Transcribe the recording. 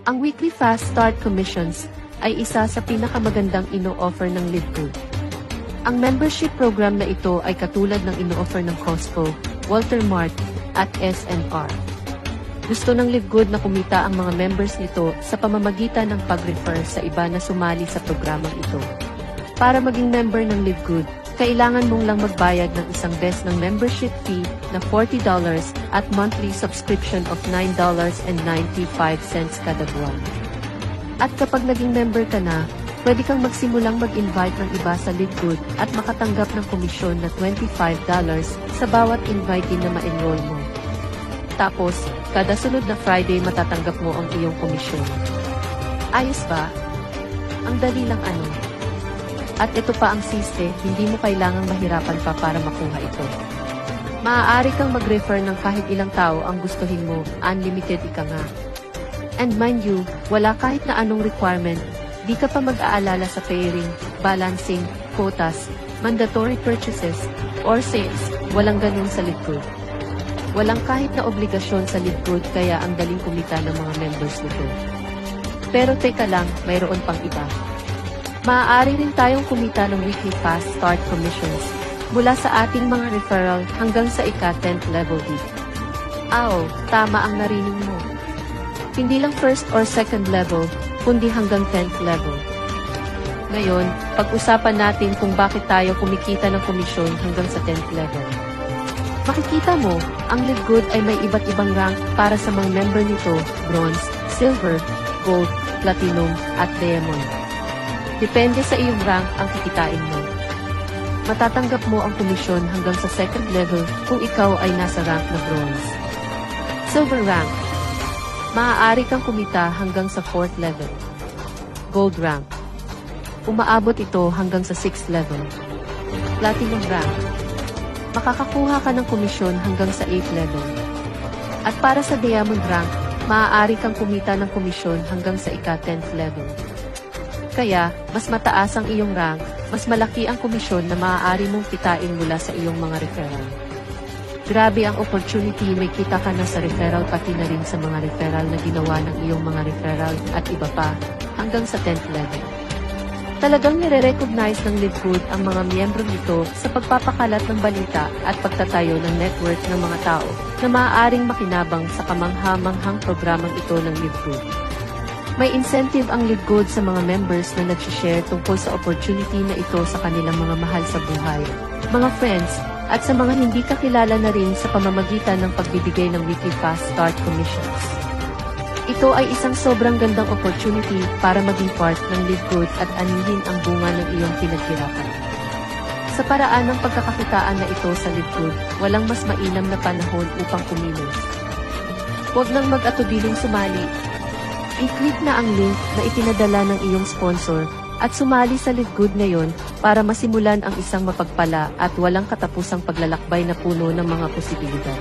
Ang weekly fast start commissions ay isa sa pinakamagandang ino-offer ng LiveGood. Ang membership program na ito ay katulad ng ino-offer ng Costco, Walter Mart, at S&R. Gusto ng LiveGood na kumita ang mga members nito sa pamamagitan ng pag-refer sa iba na sumali sa programang ito. Para maging member ng LiveGood, kailangan mong lang magbayad ng isang beses ng membership fee na $40 at monthly subscription of $9.95 kada buwan. At kapag naging member ka na, pwede kang magsimulang mag-invite ng iba sa LiveGood at makatanggap ng komisyon na $25 sa bawat invitee na ma-enroll mo. Tapos, kada sunod na Friday matatanggap mo ang iyong komisyon. Ayos ba? Ang dali lang ano. At ito pa ang siste, hindi mo kailangang mahirapan pa para makuha ito. Maaari kang mag-refer ng kahit ilang tao ang gustuhin mo, unlimited ika nga. And mind you, wala kahit na anong requirement, di ka pa mag-aalala sa pairing, balancing, quotas, mandatory purchases, or sales, walang ganun sa LiveGood. Walang kahit na obligasyon sa LiveGood kaya ang daling kumita ng mga members nito. Pero teka lang, mayroon pang iba. Maaari rin tayong kumita ng weekly fast start commissions mula sa ating mga referral hanggang sa ika-10th level dip. Tama ang narinig mo. Hindi lang first or second level, kundi hanggang 10th level. Ngayon, pag-usapan natin kung bakit tayo kumikita ng komisyon hanggang sa 10th level. Makikita mo, ang LiveGood ay may iba't ibang rank para sa mga member nito, bronze, silver, gold, platinum, at diamond. Depende sa iyong rank ang kikitain mo. Matatanggap mo ang komisyon hanggang sa second level kung ikaw ay nasa rank na bronze. Silver rank. Maaari kang kumita hanggang sa 4th level. Gold rank. Umaabot ito hanggang sa 6th level. Platinum rank. Makakakuha ka ng komisyon hanggang sa 8th level. At para sa diamond rank, maaari kang kumita ng komisyon hanggang sa ika-10th level. Kaya, mas mataas ang iyong rank, mas malaki ang komisyon na maaari mong kitain mula sa iyong mga referral. Grabe ang opportunity, may kita ka na sa referral pati na rin sa mga referral na ginawa ng iyong mga referral at iba pa, hanggang sa 10th level. Talagang nire-recognize ng LiveGood ang mga miyembro nito sa pagpapakalat ng balita at pagtatayo ng network ng mga tao na maaaring makinabang sa kamangha-manghang programang ito ng LiveGood. May incentive ang LiveGood sa mga members na nag-share tungkol sa opportunity na ito sa kanilang mga mahal sa buhay, mga friends, at sa mga hindi kakilala na rin sa pamamagitan ng pagbibigay ng weekly fast start commissions. Ito ay isang sobrang gandang opportunity para maging part ng LiveGood at anihin ang bunga ng iyong pinaghirapan. Sa paraan ng pagkakakitaan na ito sa LiveGood, walang mas mainam na panahon upang kumilos. Huwag nang mag-atubiling sumali. I-click na ang link na ipinadala ng iyong sponsor at sumali sa LiveGood ngayon para masimulan ang isang mapagpala at walang katapusang paglalakbay na puno ng mga posibilidad.